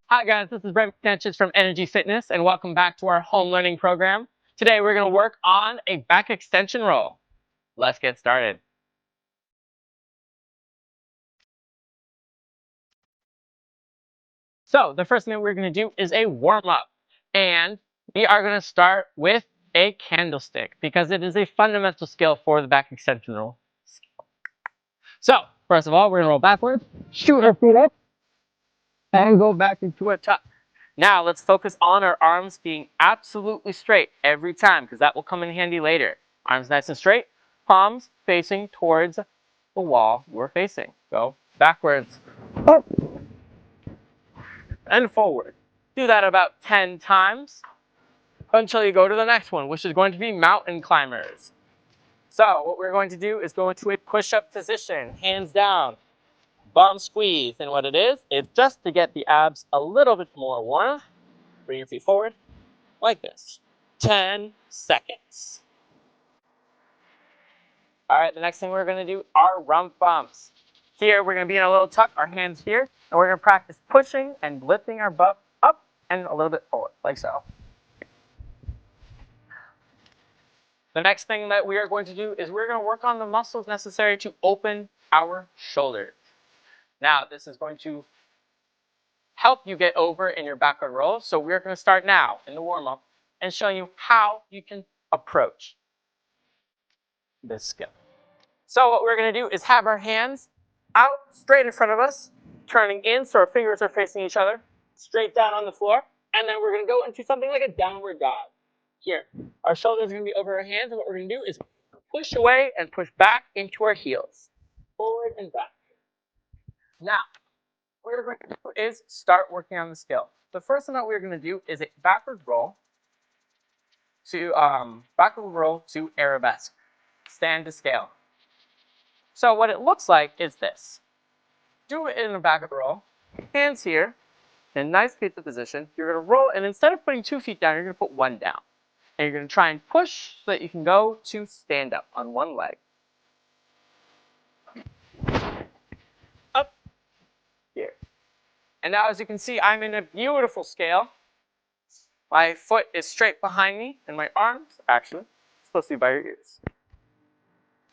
Hi guys, this is Brent Natchez from Energy Fitness and welcome back to our home learning program. Today we're going to work on a back extension roll. Let's get started. So the first thing we're going to do is a warm up, and we are going to start with a candlestick because it is a fundamental skill for the back extension roll. So first of all, we're going to roll backwards, shoot our feet up, and go back into a tuck. Now let's focus on our arms being absolutely straight every time because that will come in handy later. Arms nice and straight, palms facing towards the wall we're facing. Go backwards, up, and forward. Do that about 10 times until you go to the next one, which is going to be mountain climbers. So what we're going to do is go into a push-up position, hands down, bum squeeze. And what it is just to get the abs a little bit more warm. Bring your feet forward like this. 10 seconds. All right, the next thing we're going to do are rump bumps. Here, we're going to be in a little tuck, our hands here, and we're going to practice pushing and lifting our butt up and a little bit forward, like so. The next thing that we are going to do is we're going to work on the muscles necessary to open our shoulders. Now, this is going to help you get over in your backward roll, so we're going to start now in the warm-up and show you how you can approach this skill. So what we're going to do is have our hands out straight in front of us, turning in so our fingers are facing each other, straight down on the floor, and then we're going to go into something like a downward dog. Here, our shoulders are going to be over our hands, and what we're going to do is push away and push back into our heels, forward and back. Now, what we're going to do is start working on the skill. The first thing that we're going to do is a backward roll to arabesque, stand to scale. So what it looks like is this. Do it in the back of the roll, hands here, in nice pizza position. You're going to roll, and instead of putting 2 feet down, you're going to put 1 down. And you're going to try and push so that you can go to stand up on 1 leg. Up, here. And now as you can see, I'm in a beautiful scale. My foot is straight behind me, and my arms, actually, supposed to be by your ears.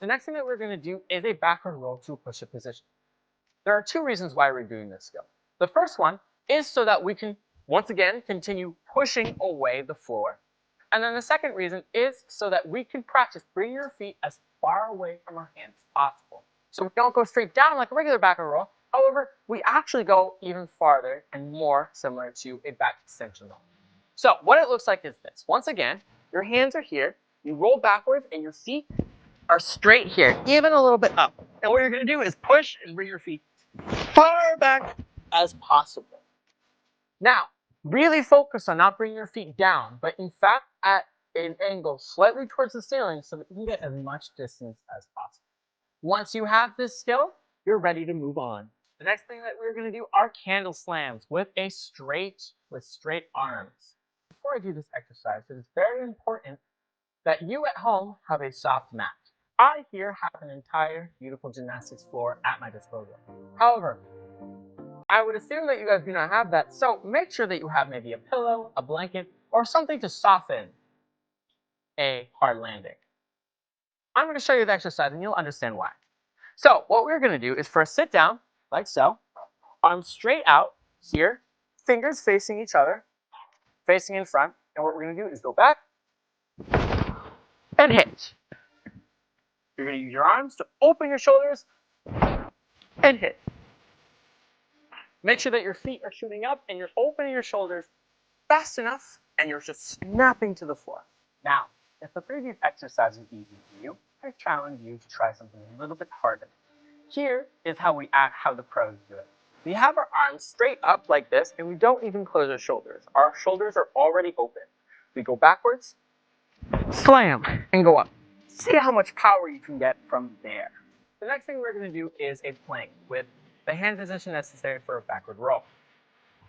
The next thing that we're going to do is a backward roll to a push-up position. There are 2 reasons why we're doing this skill. The first one is so that we can, once again, continue pushing away the floor. And then the second reason is so that we can practice bringing your feet as far away from our hands as possible. So we don't go straight down like a regular backward roll. However, we actually go even farther and more similar to a back extension roll. So what it looks like is this. Once again, your hands are here. You roll backwards and your feet are straight here, even a little bit up. And what you're going to do is push and bring your feet far back as possible. Now, really focus on not bringing your feet down, but in fact at an angle slightly towards the ceiling so that you can get as much distance as possible. Once you have this skill, you're ready to move on. The next thing that we're going to do are candle slams with straight arms. Before I do this exercise, it is very important that you at home have a soft mat. I here have an entire beautiful gymnastics floor at my disposal. However, I would assume that you guys do not have that, so make sure that you have maybe a pillow, a blanket, or something to soften a hard landing. I'm going to show you the exercise and you'll understand why. So what we're going to do is first sit down, like so, arms straight out here, fingers facing each other, facing in front, and what we're going to do is go back and hit. You're going to use your arms to open your shoulders and hit. Make sure that your feet are shooting up and you're opening your shoulders fast enough and you're just snapping to the floor. Now, if the previous exercise was easy for you, I challenge you to try something a little bit harder. Here is how the pros do it. We have our arms straight up like this and we don't even close our shoulders. Our shoulders are already open. We go backwards, slam, and go up. See how much power you can get from there. The next thing we're going to do is a plank with the hand position necessary for a backward roll.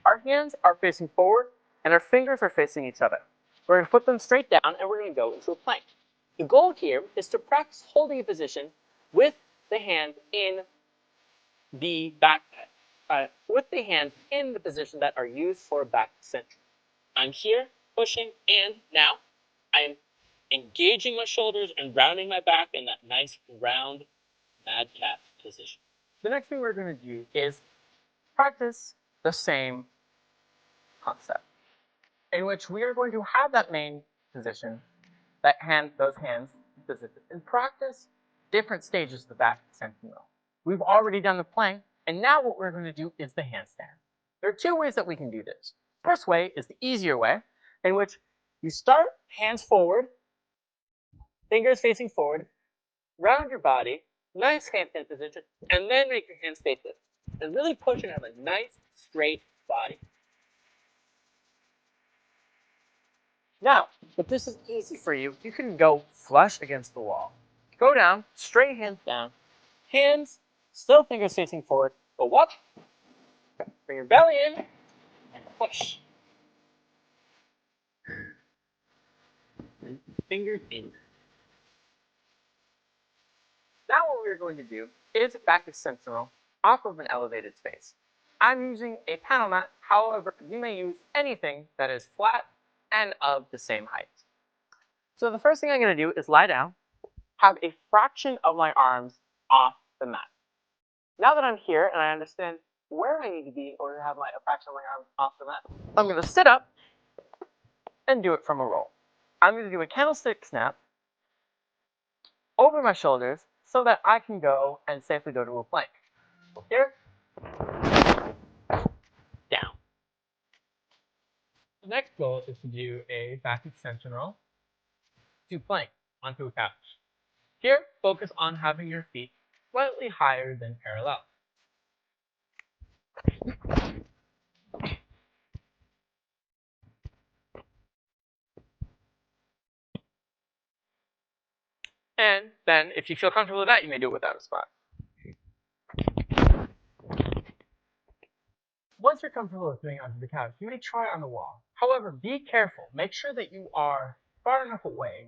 Our hands are facing forward and our fingers are facing each other. We're going to put them straight down and we're going to go into a plank. The goal here is to practice holding a position with the hand in the back bed. with the hands in the position that are used for back extension. I'm here pushing, and now I'm engaging my shoulders and rounding my back in that nice round mad cat position. The next thing we're going to do is practice the same concept, in which we are going to have that main position, those hands position, and practice different stages of the back extension row. We've already done the plank, and now what we're going to do is the handstand. There are two ways that we can do this. First way is the easier way, in which you start hands forward, fingers facing forward, round your body, nice handstand position, and then make your hands face this. And really push and have a nice straight body. Now, if this is easy for you, you can go flush against the wall. Go down, straight hands down, hands, still fingers facing forward, go up, bring your belly in, and push. Fingers in. Now what we're going to do is back extension row off of an elevated space. I'm using a panel mat, however, you may use anything that is flat and of the same height. So the first thing I'm going to do is lie down, have a fraction of my arms off the mat. Now that I'm here and I understand where I need to be in order to have a fraction of my arms off the mat, I'm going to sit up and do it from a roll. I'm going to do a candlestick snap over my shoulders so that I can go and safely go to a plank. Here, down. The next goal is to do a back extension roll to plank onto a couch. Here, focus on having your feet slightly higher than parallel. And then, if you feel comfortable with that, you may do it without a spot. Once you're comfortable with doing it onto the couch, you may try it on the wall. However, be careful. Make sure that you are far enough away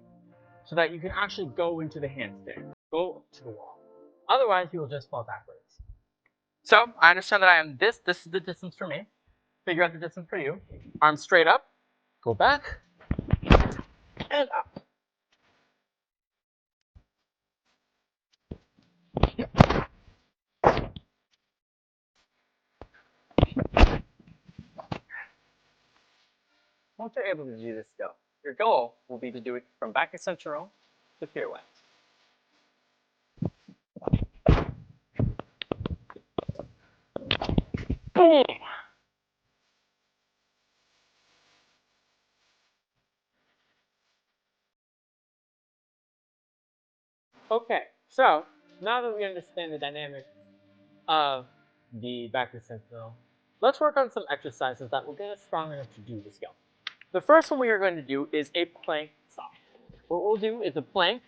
so that you can actually go into the handstand. Go to the wall. Otherwise, you will just fall backwards. So, I understand that I am this. This is the distance for me. Figure out the distance for you. Arms straight up. Go back. And up. Once you're able to do this skill, your goal will be to do it from back extension row to pirouette. Boom! Okay, so now that we understand the dynamics of the back extension row, let's work on some exercises that will get us strong enough to do the skill. The first one we are going to do is a plank stop. What we'll do is a plank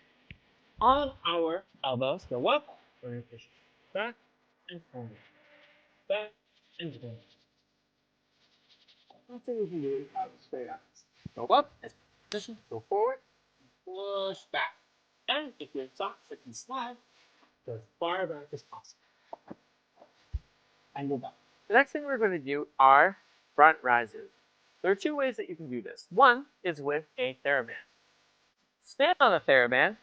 on our elbows. Go up, we're going to push back and forward. Back and forward. That's what we can do out straight up. Go up, as position, go forward, push back. And if your socks can slide, go as far back as possible. And go back. The next thing we're going to do are front rises. There are two ways that you can do this. One is with a TheraBand. Stand on the TheraBand,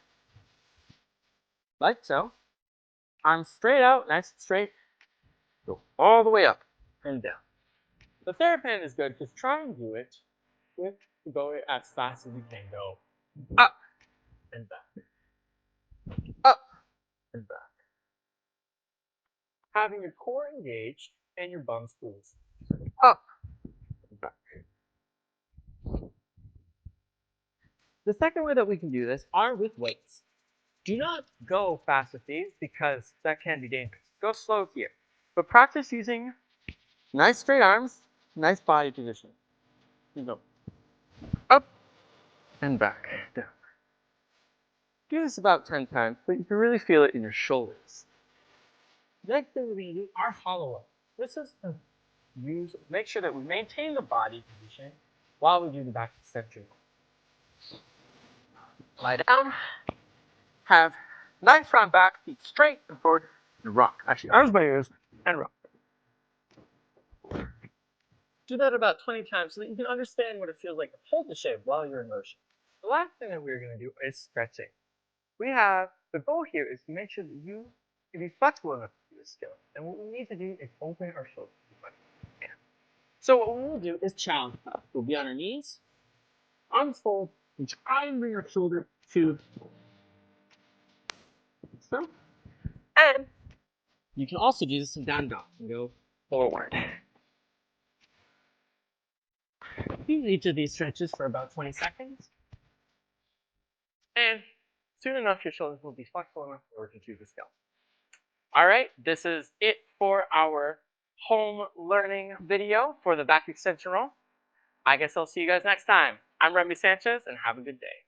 like so. Arms straight out, nice and straight. Go all the way up and down. The TheraBand is good because try and do it with going as fast as you can go. Up and back. Up and back. Having your core engaged and your bum squeezed. Up and back. The second way that we can do this are with weights. Do not go fast with these because that can be dangerous. Go slow here. But practice using nice straight arms, nice body position. You go up and back, down. Do this about 10 times, but you can really feel it in your shoulders. Next thing we're going to do are hollow up. This is to make sure that we maintain the body position while we do the back extension. Lie down, have nice round back, feet straight and forward, and rock. Actually, arms by ears, and rock. Do that about 20 times so that you can understand what it feels like to hold the shape while you're in motion. The last thing that we're going to do is stretching. The goal here is to make sure that you can be flexible enough to do this skill. And what we need to do is open our shoulders. So what we'll do is challenge up. We'll be on our knees, arms fold, and try and bring our shoulder to so. And you can also do this in down dog and go forward. Use each of these stretches for about 20 seconds. And soon enough, your shoulders will be flexible enough in order to do the skill. All right, this is it for our home learning video for the back extension roll. I guess I'll see you guys next time. I'm Remy Sanchez, and have a good day.